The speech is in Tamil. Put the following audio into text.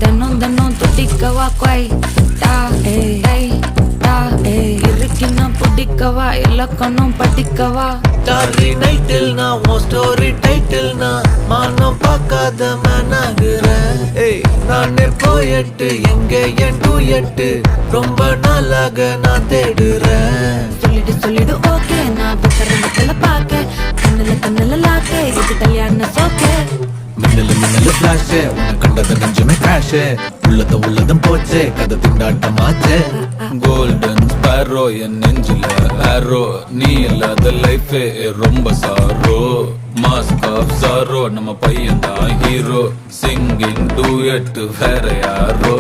தினம் தினம் துடிக்கவா கொய் டா ஏய் டா இருக்குன்னா பிடிக்கவா இலக்கணம் படிக்கவா டாரி நைட்டில் நான் உன் ஸ்டோரி டைட்டில் நான் மானம் பார்க்காத மேனாகிறேன். நான் போயட்டு எங்க என் டூயட்டு ரொம்ப நாளாக நான் தேடுறேன். சொல்லிடு ஓகே நான் புத்தரத்துல பாக்க கண்ணுல லாக்க இது கல்யாண சோக்கே மின்னலு பிளாஷ் உன்னை கண்டது நெஞ்சுமே கிராஷ் உள்ளதும் போச்சே கதை திண்டாட்டமாச்சே. கோல்டன் ஸ்பேரோ என் நெஞ்சில ஆரோ நீ இல்லாத லைஃபே ரொம்ப சாரோ. மாஸ்க் ஆஃப் சாரோ நம்ம பையன் தான் ஹீரோ சிங்கிங் டூயட் வேற யாரோ.